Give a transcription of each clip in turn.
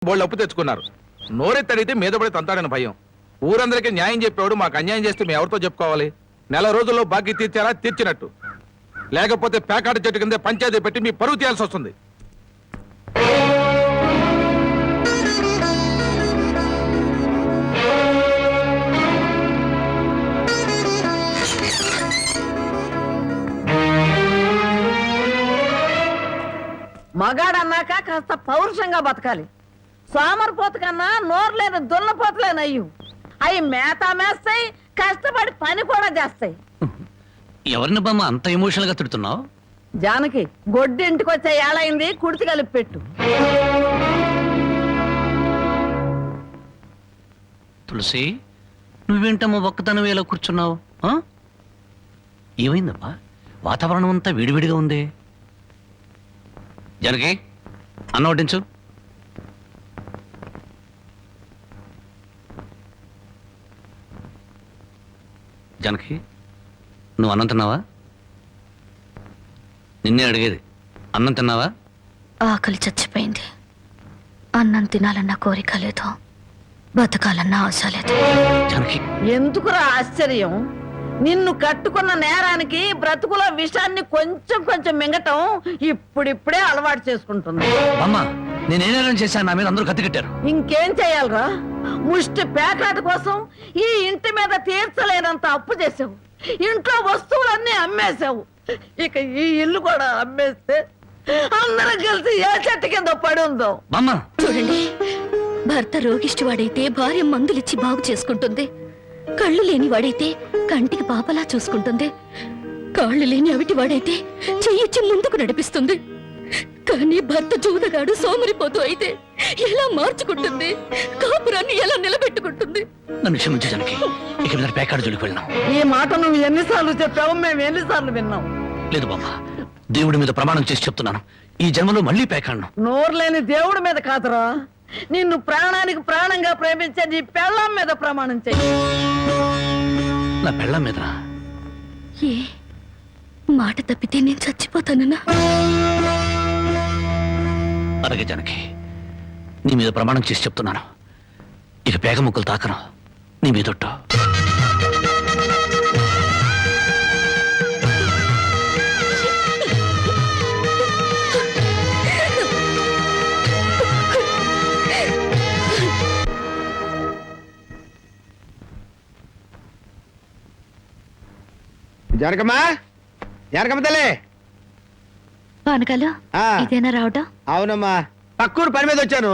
బోళ్ళు అప్పు తెచ్చుకున్నారు. నోరెత్తడితే మీద పడి తంతాడని భయం. ఊరందరికీ న్యాయం చెప్పేవాడు మాకు అన్యాయం చేస్తే మేము ఎవరితో చెప్పుకోవాలి? నెల రోజుల్లో బాకీ తీర్చారా? తీర్చినట్టు. లేకపోతే పేకాట చెట్టు కింద పంచాయతీ పెట్టి మీ పరువు తీయాల్సి వస్తుంది. మగాడన్నాక కాస్త పౌరుషంగా బతకాలి. సోమరిపోత కన్నా నోరు లేని దున్నపోతలేనయ్యు. అవి మేత మేస్తాయి, కష్టపడి పని కూడా చేస్తాయి. ఎవరిని బామ్మ అంత ఎమోషనల్ గా తిడుతున్నావు? జానకి గొడ్డి ఇంటికి వచ్చే ఏళైంది, కుడితి కలిపి పెట్టు. తులసి, నువ్వేంటమ్మా ఒక్కతనం ఎలా కూర్చున్నావు? ఏమైందమ్మా? వాతావరణం అంతా వేడివేడిగా ఉంది. జనకి, అన్నం వడ్డించు. జనకి, నువ్వు అన్నం తిన్నావా? నిన్నే అడిగేది. అన్నం తిన్నావా? ఆకలి చచ్చిపోయింది. అన్నం తినాలన్న కోరిక లేదు, బతకాలన్న ఆశ లేదు. జనకి, ఎందుకురా ఆశ్చర్యం? నిన్ను కట్టుకున్న నేరానికి బ్రతుకుల విషాన్ని కొంచెం కొంచెం మింగటం ఇప్పుడిప్పుడే అలవాటు చేసుకుంటుంది. అమ్మా, నేనేం చేశాను? నా మీద అందరూ కత్తి కట్టారు. ఇంకేం చెయ్యాలరా? ముష్టి పేకాట కోసం ఈ ఇంటి మీద తీర్చలేనంత అప్పు చేసావు. ఇంట్లో వస్తువులన్నీ అమ్మేశావు. ఇక ఈ ఇల్లు కూడా అమ్మేస్తే అందరం కలిసి ఏ చెట్టు కింద పడి ఉందో. చూడండి, భర్త రోగిష్టి వాడైతే భార్య మందులిచ్చి బాగు చేసుకుంటుంది. కళ్ళు లేని వాడైతే కంటికి పాపలా చూసుకుంటుంది. కాళ్ళు లేని అవిటి వాడైతే చెయ్యిచ్చి ముందుకు నడిపిస్తుంది. కానీ భర్త జూదగాడు సోమరిపోతూ అయితే ఎలా మార్చుకుంటుంది? కాపురాన్ని ఎలా నిలబెట్టుకుంటుంది? నన్ను క్షమించు జనకి, ఇక మీద పేకాడు జోలికి వెళ్ళినాం. ఈ మాట నువ్వు ఎన్నిసార్లు చెప్పావు, మేము ఎన్నిసార్లు విన్నాం. లేదు బామ్మ, దేవుడి మీద ప్రమాణం చేసి చెప్తున్నాను, ఈ జన్మలో మళ్ళీ పేకాడను. నోరు లేని దేవుడి మీద కాదురా, నిన్ను ప్రాణానికి ప్రాణంగా ప్రేమించే నీ పెళ్ళాం మీద ప్రమాణం చెయ్యి. నా పెళ్ళాం మీద? ఏ మాట తప్పితే నేను చచ్చిపోతానన్నా? అలాగే జనకి, నీ మీద ప్రమాణం చేసి చెప్తున్నాను, ఇక పేగ ముక్కలు తాకను. నీ మీదొట్టు. జనకమ్మా, జనకమ్మ తల్లి. పానకాలు ఇదేనా రావటం? అవునమ్మా, పక్కూరు పని మీద వచ్చాను.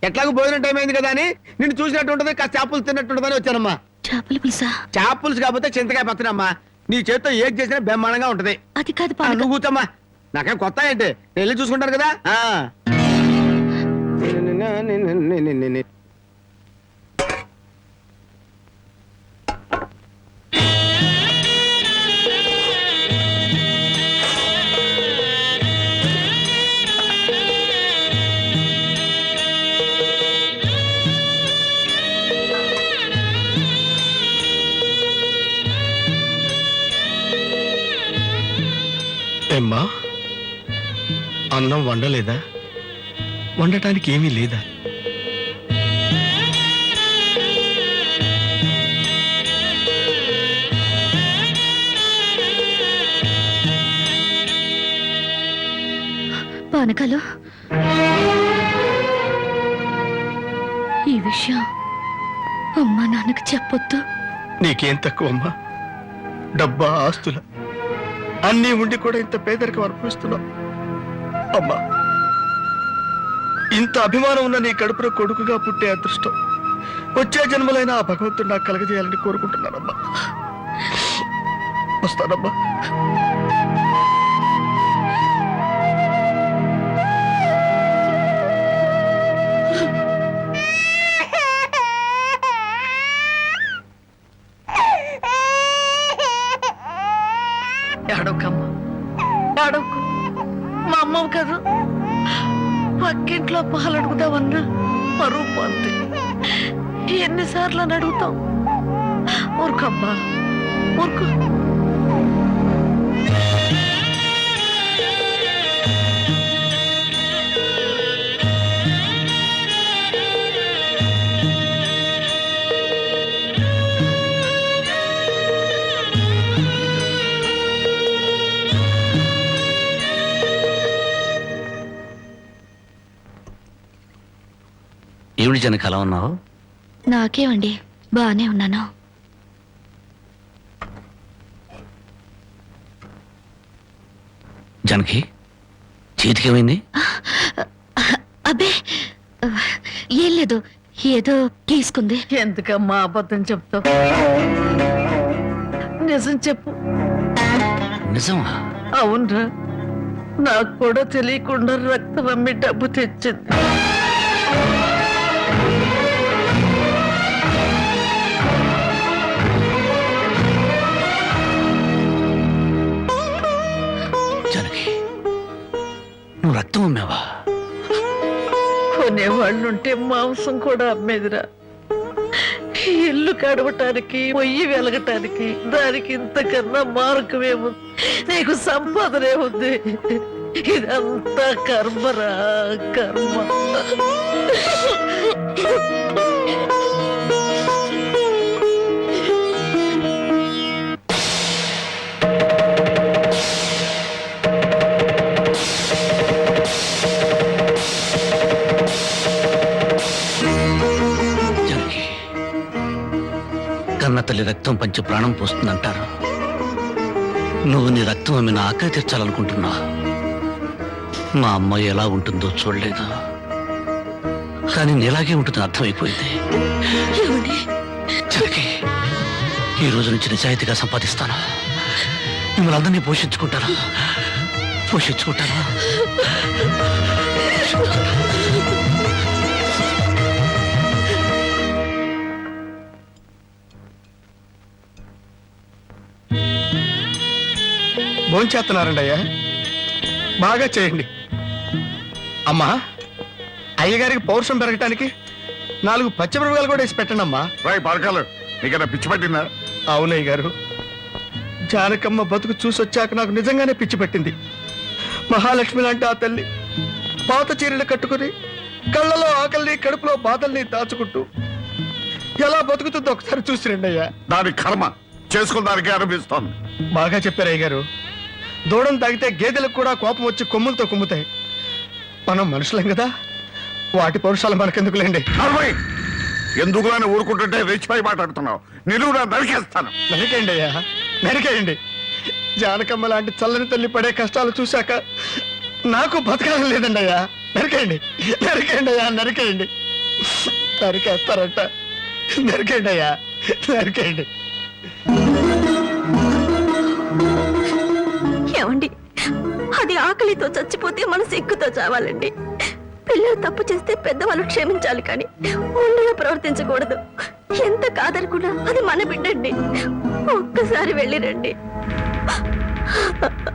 ఎట్లాగో భోజనం టైం అయింది కదా అని నిన్ను చూసినట్టు ఉంటుంది, కాస్త చేపలు తిన్నట్టుంటుందని వచ్చానమ్మా. చేపల పులుసా? చేపలుసు కాకపోతే చింతకాయ పచ్చనమ్మా. నీ చేత్తో ఏది చేసినా బ్రహ్మాండంగా ఉంటది. అది కాదు, నువ్వు కూర్చోమ్మా, నాకేం కొత్త ఏంటి, నేను వెళ్ళి చూసుకుంటాను కదా. ఏమ్మా, అన్నం వండలేదా? వండటానికి ఏమీ లేదా? పానకాలు, ఈ విషయం అమ్మా నాన్నకు చెప్పొద్దు. నీకేం తక్కువమ్మా? డబ్బా, ఆస్తుల అన్నీ ఉండి కూడా ఇంత పేదరికం అనుభవిస్తున్నావు. అమ్మా, ఇంత అభిమానం ఉన్న నీ కడుపులో కొడుకుగా పుట్టే అదృష్టం వచ్చే జన్మలైనా ఆ భగవంతుడు నాకు కలగజేయాలని కోరుకుంటున్నానమ్మా. వస్తానమ్మా. ఏడవకమ్మా, ఏడవకు. మా అమ్మవు కదా, పక్కింట్లో పాలు అడుగుదామన్నా పరువు పోతే ఎన్నిసార్లు అని అడుగుతాం. ఊరుకమ్మా, ఊరుకు. ఏమిటి జనకి అలా ఉన్నావు? నాకేమండి, బానే ఉన్నాను. జనకి చేతికేమైంది? అబ్బే, ఏం లేదు, ఏదో గీసుకుంది. ఎందుకమ్మా అబద్ధం చెప్తావు? నిజం చెప్పు. నిజమా? అవునరా, నాకు కూడా తెలియకుండా రక్తం అమ్మి డబ్బు తెచ్చింది. జనకి, నువ్వు రక్తం అమ్మావా? కొనేవాళ్ళుంటే మాంసం కూడా అమ్మేదిరా. ఇల్లు కడవటానికి, పొయ్యి వెలగటానికి దానికి ఇంతకన్నా మార్గమేముంది? నీకు సంపాదనే ఉంది. ఇదంతా కర్మరా, కర్మ. జనకి, కన్న తల్లి రక్తం పంచి ప్రాణం పోస్తుందంటారు. నువ్వు నీ రక్తం అమ్మి నా ఆకలి తీర్చాలనుకుంటున్నా. మా అమ్మాయి ఎలా ఉంటుందో చూడలేదు, కానీ నీలాగే ఉంటుందని అర్థమైపోయింది. ఏమండి? జనకి, ఈ రోజు నుంచి నిజాయితీగా సంపాదిస్తాను. మిమ్మల్ని అందరినీ పోషించుకుంటాను. భోంచేస్తున్నారండి అయ్యా, బాగా చేయండి. అమ్మా, అయ్యగారికి పౌరుషం పెరగటానికి 4 పచ్చిమిరపకాయలు కూడా వేసి పెట్టండి అమ్మా. రాయ్ పరకాలు, నీకన్నా పిచ్చి పట్టిందా? అవునయ్య గారు, జానకమ్మ బతుకు చూసొచ్చాక నాకు నిజంగానే పిచ్చి పట్టింది. మహాలక్ష్మి లాంటి ఆ తల్లి పాత చీరలు కట్టుకుని కళ్ళలో ఆకలిని, కడుపులో బాధల్ని దాచుకుంటూ ఎలా బతుకుతుందో ఒకసారి చూసి రండి అయ్యా. దాని కర్మ చేసుకున్న దానికి అనిపిస్తోంది. బాగా చెప్పారు అయ్య గారు. దూడం తాగితే గేదెలకు కూడా కోపం వచ్చి కొమ్ములతో కుమ్ముతాయి. మనం మనుషులం కదా, వాటి పౌరుషాలు మనకెందుకులేండి. అరవై ఎందుకు అని ఊరుకుంటుంటే రెచ్చిపోయి మాట్లాడుతున్నావు. నిలువునా నరికేస్తాను. నరికేయండి అయ్యా, నరికేయండి. జానకమ్మ లాంటి చల్లని తల్లి పడే కష్టాలు చూశాక నాకు బతకాలని లేదండి అయ్యా. నరికేయండి, నరికేయండి అయ్యా, నరికేయండి. నరికేస్తారంట, నరికేయండి అయ్యా, నరికేయండి. ఏమండి, అది ఆకలితో చచ్చిపోతే మన సిగ్గుతో చావాలండి. పిల్లలు తప్పు చేస్తే పెద్దవాళ్ళు క్షమించాలి, కానీ ఒండుగా ప్రవర్తించకూడదు. ఎంత కాదనుకున్నా అది మన బిడ్డండి. ఒక్కసారి వెళ్ళిరండి.